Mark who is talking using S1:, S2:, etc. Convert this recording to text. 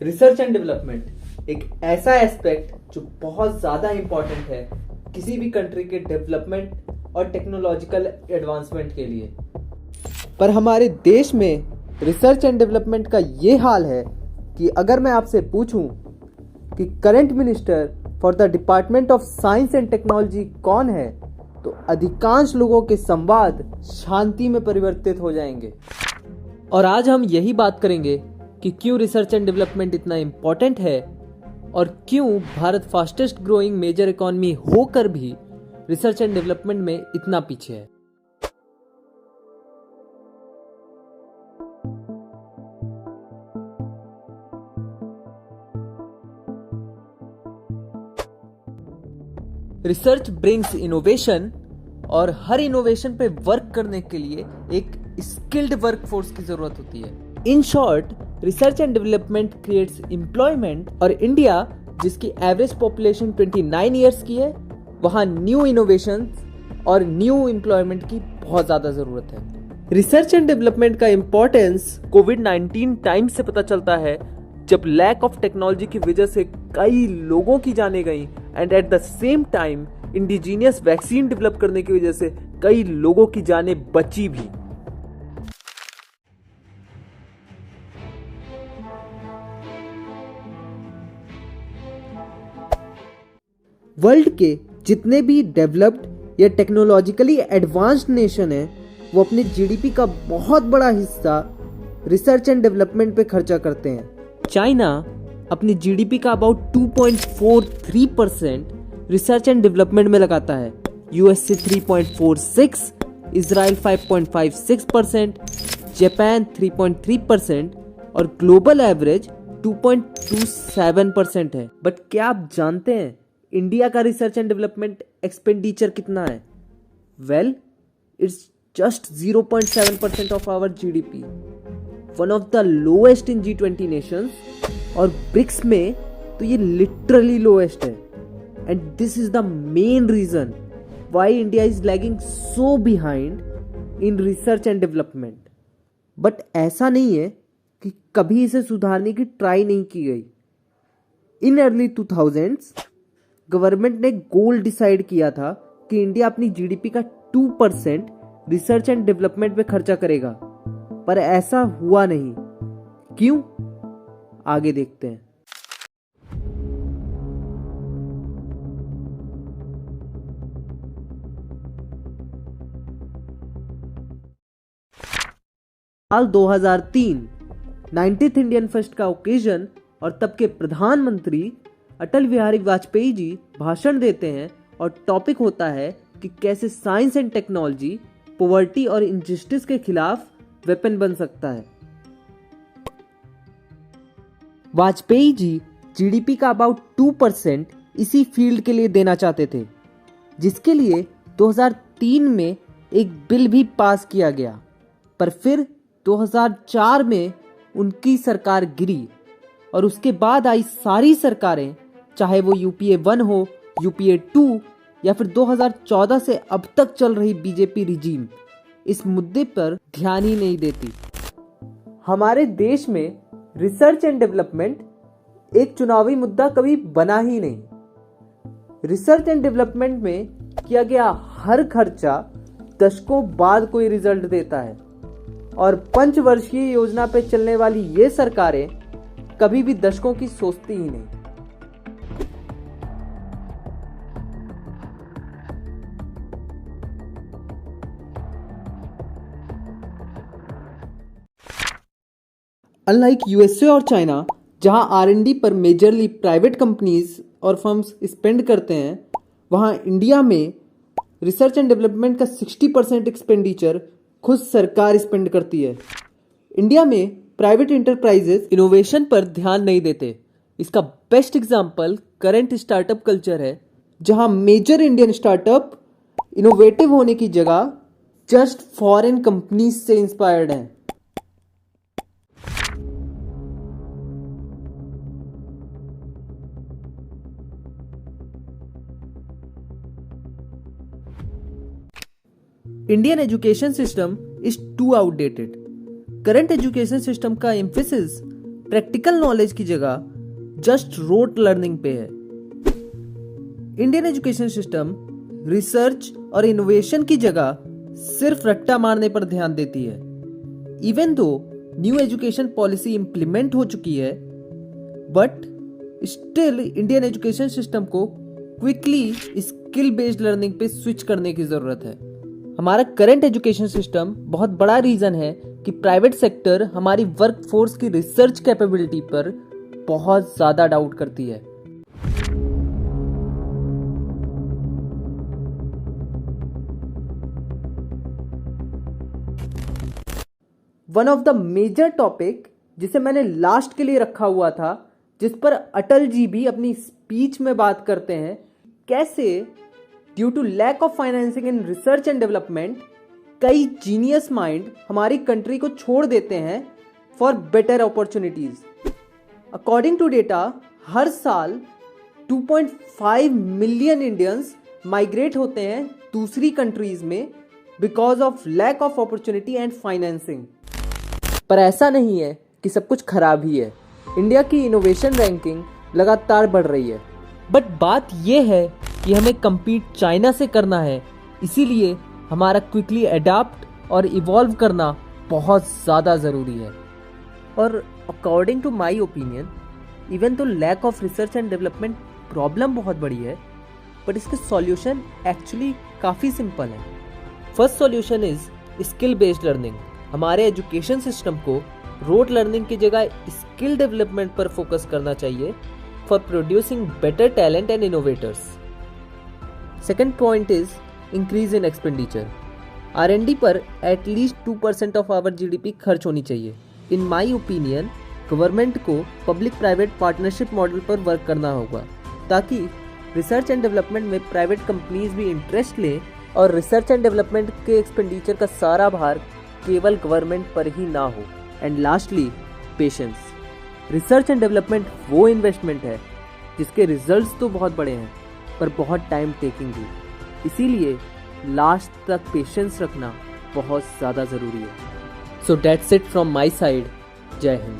S1: Research and development एक ऐसा aspect जो बहुत ज़्यादा इम्पॉर्टेंट है किसी भी कंट्री के डेवलपमेंट और टेक्नोलॉजिकल एडवांसमेंट के लिए। पर हमारे देश में रिसर्च एंड डेवलपमेंट का ये हाल है कि अगर मैं आपसे पूछूं कि current minister for the department of science and technology कौन है, तो अधिकांश लोगों के संवाद शांति में परिवर्तित हो जाएंगे। और आज हम यही बात करेंगे कि क्यों रिसर्च एंड डेवलपमेंट इतना इम्पोर्टेंट है और क्यों Bharat fastest growing major economy होकर भी रिसर्च एंड डेवलपमेंट में इतना पीछे है। रिसर्च ब्रिंग्स इनोवेशन और हर इनोवेशन पे वर्क करने के लिए एक स्किल्ड वर्कफोर्स की जरूरत होती है। In short, research and development creates employment और इंडिया जिसकी एवरेज पॉपुलेशन 29 इयर्स की है, वहां न्यू इनोवेशन और न्यू एम्प्लॉयमेंट की बहुत ज्यादा जरूरत है। रिसर्च एंड डेवलपमेंट का इंपॉर्टेंस कोविड-19 टाइम से पता चलता है, जब लैक ऑफ टेक्नोलॉजी की वजह से कई लोगों की जानें गई and at the same time indigenous vaccine develop करने की वजह से कई लोगों की जानें बची भी। वर्ल्ड के जितने भी डेवलप्ड या टेक्नोलॉजिकली एडवांस्ड नेशन हैं, वो अपने जीडीपी का बहुत बड़ा हिस्सा रिसर्च एंड डेवलपमेंट पे खर्चा करते हैं। चाइना अपनी जीडीपी का अबाउट 2.43% रिसर्च एंड डेवलपमेंट में लगाता है, यूएसए 3.46, इजराइल 5.56%, जापान 3.3% और ग्लोबल एवरेज 2.27% है। बट क्या आप जानते हैं इंडिया का रिसर्च एंड डेवलपमेंट एक्सपेंडिचर कितना है? Well, it's just 0.7% of our GDP, one of the lowest in G20 nations, और ब्रिक्स में तो ये लिटरली लोएस्ट है। And this is the main reason why India is lagging so behind in research and development. But ऐसा नहीं है कि कभी इसे सुधारने की ट्राई नहीं की गई। इन अर्ली 2000s गवर्नमेंट ने गोल डिसाइड किया था कि इंडिया अपनी जीडीपी का 2% रिसर्च एंड डेवलपमेंट पे खर्चा करेगा, पर ऐसा हुआ नहीं। क्यों? आगे देखते हैं। साल 2003 90th इंडियन फेस्ट का ओकेजन और तब के प्रधानमंत्री अटल बिहारी वाजपेयी जी भाषण देते हैं और टॉपिक होता है कि कैसे साइंस एंड टेक्नोलॉजी पॉवर्टी और इनजस्टिस के खिलाफ वेपन बन सकता है। वाजपेयी जी जीडीपी का अबाउट 2% इसी फील्ड के लिए देना चाहते थे, जिसके लिए 2003 में एक बिल भी पास किया गया। पर फिर 2004 में उनकी सरकार गिरी और उसके बाद आई सारी सरकारें, चाहे वो यूपीए 1 हो, यूपीए 2 या फिर 2014 से अब तक चल रही बीजेपी रिजीम, इस मुद्दे पर ध्यान ही नहीं देती। हमारे देश में रिसर्च एंड डेवलपमेंट एक चुनावी मुद्दा कभी बना ही नहीं। रिसर्च एंड डेवलपमेंट में किया गया हर खर्चा दशकों बाद कोई रिजल्ट देता है, और पंचवर्षीय योजना पे चलने वाली ये सरकारें कभी भी दशकों की सोचती ही नहीं। अनलाइक यूएसए और चाइना, जहां R&D पर मेजरली प्राइवेट कंपनीज और फर्म्स स्पेंड करते हैं, वहां इंडिया में रिसर्च एंड डेवलपमेंट का 60% एक्सपेंडिचर खुद सरकार स्पेंड करती है। इंडिया में प्राइवेट एंटरप्राइजेस इनोवेशन पर ध्यान नहीं देते। इसका best example current startup culture है, जहां मेजर इंडियन स्टार्टअप इनोवेटिव होने की जगह जस्ट फॉरेन कंपनीज से इंस्पायर्ड हैं। Indian education system is too outdated. Current education system का एम्फेसिस प्रैक्टिकल नॉलेज की जगह जस्ट रोट लर्निंग पे है। इंडियन एजुकेशन सिस्टम रिसर्च और इनोवेशन की जगह सिर्फ रट्टा मारने पर ध्यान देती है। Even though new education policy implement हो चुकी है, but still Indian education system को क्विकली स्किल बेस्ड लर्निंग पे स्विच करने की जरूरत है। हमारा करंट एजुकेशन सिस्टम बहुत बड़ा रीजन है कि प्राइवेट सेक्टर हमारी वर्क फोर्स की रिसर्च कैपेबिलिटी पर बहुत ज्यादा डाउट करती है। One of the major topic जिसे मैंने लास्ट के लिए रखा हुआ था, जिस पर अटल जी भी अपनी स्पीच में बात करते हैं, कैसे due to lack of financing in research and development कई जीनियस माइंड हमारी कंट्री को छोड़ देते हैं for better opportunities. According to data, हर साल 2.5 मिलियन इंडियंस माइग्रेट होते हैं दूसरी कंट्रीज में because of lack of opportunity and financing. पर ऐसा नहीं है कि सब कुछ खराब ही है। इंडिया की इनोवेशन रैंकिंग लगातार बढ़ रही है, बट बात यह है कि हमें compete चाइना से करना है, इसीलिए हमारा क्विकली अडाप्ट और इवॉल्व करना बहुत ज़्यादा ज़रूरी है। और according to my opinion, even though lack of research and development problem बहुत बड़ी है, बट इसके सॉल्यूशन एक्चुअली काफ़ी सिंपल है। First solution is skill based learning. हमारे एजुकेशन सिस्टम को रोट लर्निंग की जगह स्किल डेवलपमेंट पर फोकस करना चाहिए for producing better talent and innovators. Second point is increase in expenditure. R&D पर एटलीस्ट 2% ऑफ आवर GDP खर्च होनी चाहिए। इन माई ओपिनियन, गवर्नमेंट को पब्लिक प्राइवेट पार्टनरशिप मॉडल पर वर्क करना होगा, ताकि रिसर्च एंड डेवलपमेंट में प्राइवेट कंपनीज भी इंटरेस्ट लें और रिसर्च एंड डेवलपमेंट के एक्सपेंडिचर का सारा भार केवल गवर्नमेंट पर ही ना हो। And lastly, patience. Research and development वो इन्वेस्टमेंट है जिसके रिजल्ट्स तो बहुत बड़े हैं, पर बहुत टाइम टेकिंग भी। इसीलिए लास्ट तक पेशेंस रखना बहुत ज़्यादा ज़रूरी है। So that's it from my side. जय हिंद।